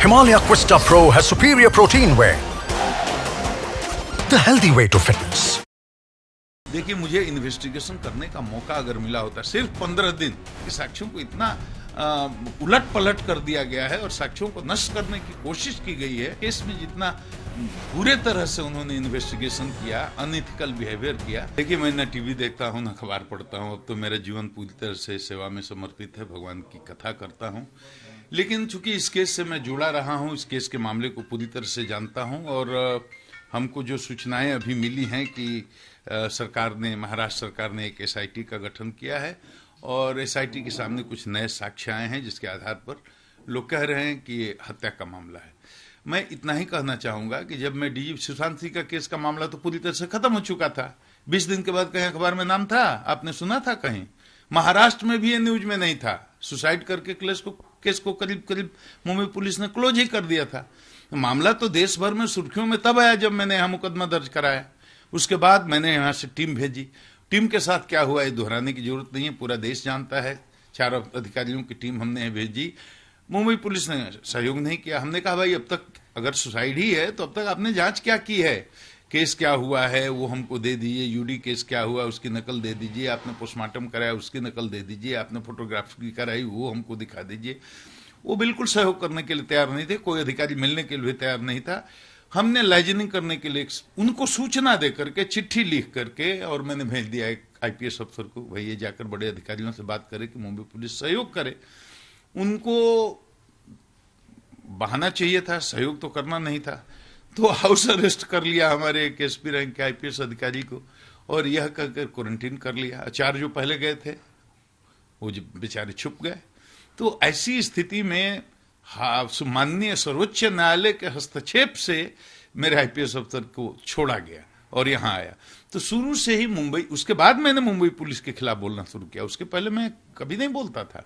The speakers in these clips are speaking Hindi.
Himalaya Questa Pro has superior protein whey, the healthy way to fitness. देखिए, मुझे इन्वेस्टिगेशन करने का मौका अगर मिला होता सिर्फ 15 दिन, कि साक्ष्यों को इतना उलट पलट कर दिया गया है और साक्ष्यों को नष्ट करने की कोशिश की गई है। केस में जितना बुरे तरह से उन्होंने इन्वेस्टिगेशन किया, अनइथिकल बिहेवियर किया। देखिए, मैं न टीवी देखता हूँ, न अखबार पढ़ता हूँ। अब तो मेरा जीवन पूरी तरह से सेवा में समर्पित है, भगवान की कथा करता हूँ। लेकिन चूंकि इस केस से मैं जुड़ा रहा हूँ, इस केस के मामले को पूरी तरह से जानता हूँ और हमको जो सूचनाएं अभी मिली हैं कि सरकार ने, महाराष्ट्र सरकार ने एक एसआईटी का गठन किया है और एसआईटी के सामने कुछ नए साक्ष्य आए हैं जिसके आधार पर लोग कह रहे हैं कि ये हत्या का मामला है। मैं इतना ही कहना चाहूंगा कि जब मैं डीजी सुशांत सिंह का केस का मामला तो पूरी तरह से खत्म हो चुका था। 20 दिन के बाद कहीं अखबार में नाम था, आपने सुना था कहीं? महाराष्ट्र में भी ये न्यूज में नहीं था। सुसाइड करके केस को करीब मुंबई पुलिस ने क्लोज ही कर दिया था। मामला तो देश भर में सुर्खियों में तब आया जब मैंने यहाँ मुकदमा दर्ज कराया। उसके बाद मैंने यहाँ से टीम भेजी। टीम के साथ क्या हुआ ये दोहराने की जरूरत नहीं है, पूरा देश जानता है। 4 अधिकारियों की टीम हमने भेजी। मुंबई पुलिस ने सहयोग नहीं किया। हमने कहा भाई, अब तक अगर सुसाइड ही है तो अब तक आपने जांच क्या की है, केस क्या हुआ है वो हमको दे दीजिए। यूडी केस क्या हुआ उसकी नकल दे दीजिए। आपने पोस्टमार्टम कराया उसकी नकल दे दीजिए। आपने फोटोग्राफी कराई वो हमको दिखा दीजिए। वो बिल्कुल सहयोग करने के लिए तैयार नहीं थे। कोई अधिकारी मिलने के लिए तैयार नहीं था। हमने लाइजनिंग करने के लिए उनको सूचना दे करके, चिट्ठी लिख करके, और मैंने भेज दिया एक आईपीएस अफसर को, भाई ये जाकर बड़े अधिकारियों से बात करे कि मुंबई पुलिस सहयोग करे। उनको बहाना चाहिए था, सहयोग तो करना नहीं था। तो हाउस अरेस्ट कर लिया हमारे एक एसपी रैंक के आईपीएस अधिकारी को और यह कहकर क्वारंटीन कर लिया। 4 जो पहले गए थे वो बेचारे छुप गए। तो ऐसी स्थिति में माननीय सर्वोच्च न्यायालय के हस्तक्षेप से मेरे आईपीएस अफसर को छोड़ा गया और यहां आया। तो शुरू से ही मुंबई, उसके बाद मैंने मुंबई पुलिस के खिलाफ बोलना शुरू किया। उसके पहले मैं कभी नहीं बोलता था।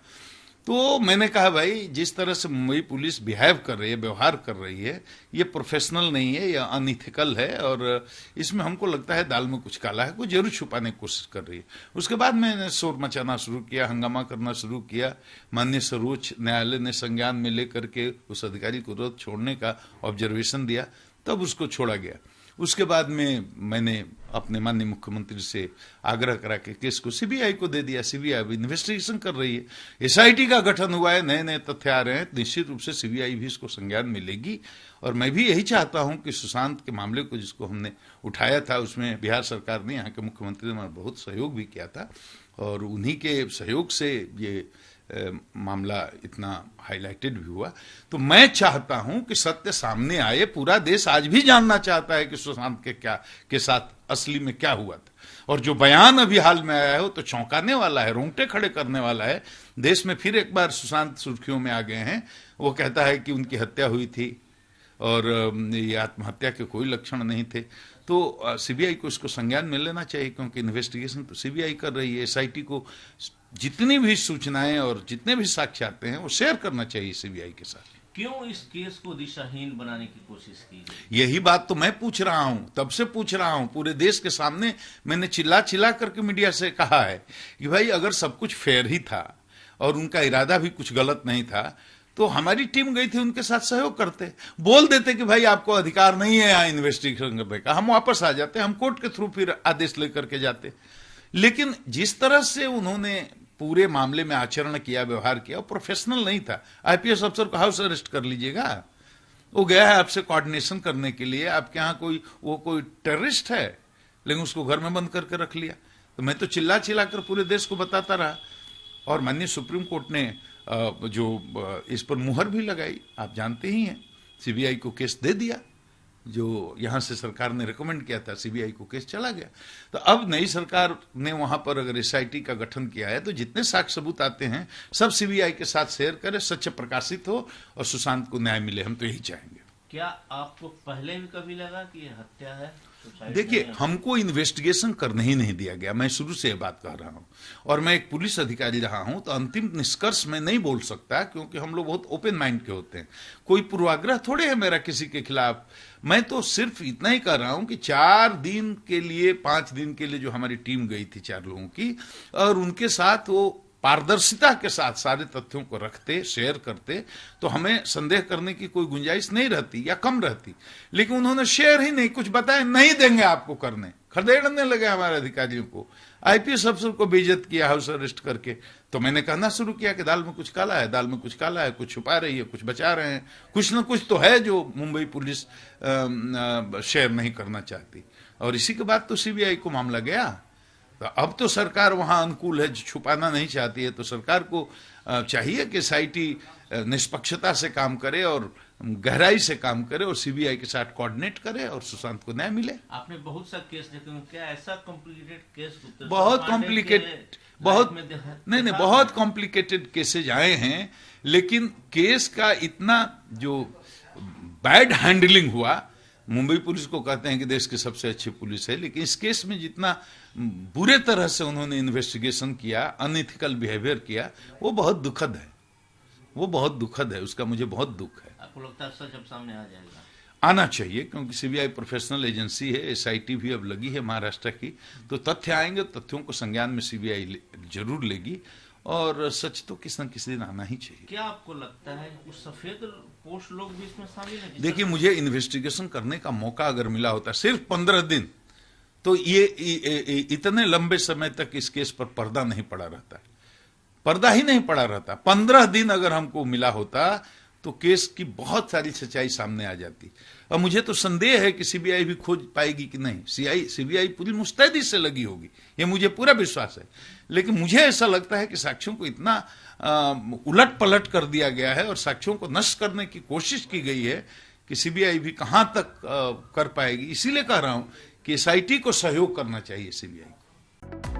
तो मैंने कहा भाई, जिस तरह से मुंबई पुलिस बिहेव कर रही है, व्यवहार कर रही है, ये प्रोफेशनल नहीं है, ये अनइथिकल है और इसमें हमको लगता है दाल में कुछ काला है, कोई जरूर छुपाने की कोशिश कर रही है। उसके बाद मैंने शोर मचाना शुरू किया, हंगामा करना शुरू किया। माननीय सर्वोच्च न्यायालय ने संज्ञान में लेकर के उस अधिकारी को तुरंत छोड़ने का ऑब्जर्वेशन दिया, तब उसको छोड़ा गया। उसके बाद में मैंने अपने माननीय मुख्यमंत्री से आग्रह करा के केस को सीबीआई को दे दिया। सीबीआई अब इन्वेस्टिगेशन कर रही है। एसआईटी का गठन हुआ है, नए नए तथ्य आ रहे हैं, निश्चित रूप से सीबीआई भी इसको संज्ञान में लेगी। और मैं भी यही चाहता हूं कि सुशांत के मामले को जिसको हमने उठाया था, उसमें बिहार सरकार ने, यहाँ के मुख्यमंत्री ने बहुत सहयोग भी किया था और उन्हीं के सहयोग से ये मामला इतना हाईलाइटेड भी हुआ। तो मैं चाहता हूं कि सत्य सामने आए। पूरा देश आज भी जानना चाहता है कि सुशांत के साथ असली में क्या हुआ था। और जो बयान अभी हाल में आया है वो तो चौंकाने वाला है, रोंगटे खड़े करने वाला है। देश में फिर एक बार सुशांत सुर्खियों में आ गए हैं। वो कहता है कि उनकी हत्या हुई थी और ये आत्महत्या के कोई लक्षण नहीं थे। तो सीबीआई को इसको संज्ञान में लेना चाहिए, क्योंकि इन्वेस्टिगेशन तो सीबीआई कर रही है। एसआईटी को जितनी भी सूचनाएं और जितने भी साक्ष्य आते हैं वो शेयर करना चाहिए सीबीआई के साथ। क्यों इस केस को दिशाहीन बनाने की कोशिश की गई? यही बात तो मैं पूछ रहा हूं, तब से पूछ रहा हूं। पूरे देश के सामने मैंने चिल्ला चिल्ला करके मीडिया से कहा है कि भाई, अगर सब कुछ फेयर ही था और उनका इरादा भी कुछ गलत नहीं था तो हमारी टीम गई थी, उनके साथ सहयोग करते, बोल देते कि भाई आपको अधिकार नहीं है यहाँ इन्वेस्टिगेशन करने का, हम वापस आ जाते, हम कोर्ट के थ्रू फिर आदेश लेकर के जाते। लेकिन जिस तरह से उन्होंने पूरे मामले में आचरण किया, व्यवहार किया, वो प्रोफेशनल नहीं था। आईपीएस अफसर को हाउस अरेस्ट कर लीजिएगा, वो गया है आपसे कोऑर्डिनेशन करने के लिए। आपके यहाँ कोई टेररिस्ट है, लेकिन उसको घर में बंद करके रख लिया। तो मैं तो चिल्ला चिल्ला कर पूरे देश को बताता रहा। और माननीय सुप्रीम कोर्ट ने जो इस पर मुहर भी लगाई, आप जानते ही हैं। सीबीआई को केस दे दिया, जो यहां से सरकार ने रिकमेंड किया था, सीबीआई को केस चला गया। तो अब नई सरकार ने वहां पर अगर एसआईटी का गठन किया है तो जितने साक्ष्य सबूत आते हैं सब सीबीआई के साथ शेयर करे, सच्च प्रकाशित हो और सुशांत को न्याय मिले। हम तो यही चाहेंगे। क्या आपको पहले भी कभी लगा कि ये हत्या है? देखिए, हमको इन्वेस्टिगेशन करने ही नहीं दिया गया। मैं शुरू से ये बात कह रहा हूं और मैं एक पुलिस अधिकारी रहा हूं, तो अंतिम निष्कर्ष में नहीं बोल सकता, क्योंकि हम लोग बहुत ओपन माइंड के होते हैं। कोई पूर्वाग्रह थोड़े है मेरा किसी के खिलाफ। मैं तो सिर्फ इतना ही कह रहा हूं कि 4 दिन के लिए, 5 दिन के लिए जो हमारी टीम गई थी 4 लोगों की, और उनके साथ वो पारदर्शिता के साथ सारे तथ्यों को रखते, शेयर करते, तो हमें संदेह करने की कोई गुंजाइश नहीं रहती या कम रहती। लेकिन उन्होंने शेयर ही नहीं, कुछ बताया नहीं देंगे आपको करने, खदेड़ने लगे हमारे अधिकारियों को, आईपीएस अफसर को बेइज्जत किया हाउस अरेस्ट करके। तो मैंने कहना शुरू किया कि दाल में कुछ काला है, दाल में कुछ काला है, कुछ छुपा रही है, कुछ बचा रहे हैं, कुछ ना कुछ तो है जो मुंबई पुलिस शेयर नहीं करना चाहती। और इसी के बाद तो सीबीआई को मामला गया। तो अब तो सरकार वहां अनुकूल है, छुपाना नहीं चाहती है। तो सरकार को चाहिए कि एसआईटी निष्पक्षता से काम करे और गहराई से काम करे और सीबीआई के साथ कोऑर्डिनेट करे और सुशांत को न्याय मिले। आपने बहुत सा केस देखे हैं, क्या ऐसा कॉम्प्लिकेटेड केस? बहुत कॉम्प्लिकेटेड, बहुत नहीं, बहुत कॉम्प्लिकेटेड केसेज आए हैं, लेकिन केस का इतना जो बैड हैंडलिंग हुआ, मुंबई पुलिस को कहते हैं कि देश की सबसे अच्छी पुलिस है, लेकिन इस केस में जितना बुरे तरह से उन्होंने इन्वेस्टिगेशन किया, अनइथिकल बिहेवियर किया, वो बहुत दुखद है, वो बहुत दुखद है, उसका मुझे बहुत दुख है। आपको लगता है सच अब सामने आ जाएगा? आना चाहिए, क्योंकि सीबीआई प्रोफेशनल एजेंसी है, एसआईटी भी अब लगी है महाराष्ट्र की, तो तथ्य आएंगे, तथ्यों को संज्ञान में सीबीआई जरूर लेगी और सच तो किसी न किसी दिन आना ही चाहिए। क्या आपको लगता है उस सफेद पोस्ट लोग भी इसमें शामिल हैं? देखिए, मुझे इन्वेस्टिगेशन करने का मौका अगर मिला होता सिर्फ 15 दिन, तो ये इतने लंबे समय तक इस केस पर पर्दा नहीं पड़ा रहता, पर्दा ही नहीं पड़ा रहता। 15 दिन अगर हमको मिला होता तो केस की बहुत सारी सच्चाई सामने आ जाती। और मुझे तो संदेह है कि सीबीआई भी खोज पाएगी कि नहीं। सीबीआई पूरी मुस्तैदी से लगी होगी, ये मुझे पूरा विश्वास है। लेकिन मुझे ऐसा लगता है कि साक्ष्यों को इतना उलट पलट कर दिया गया है और साक्ष्यों को नष्ट करने की कोशिश की गई है कि सीबीआई भी कहां तक कर पाएगी। इसीलिए कह रहा हूं कि एसआईटी को सहयोग करना चाहिए सीबीआई को।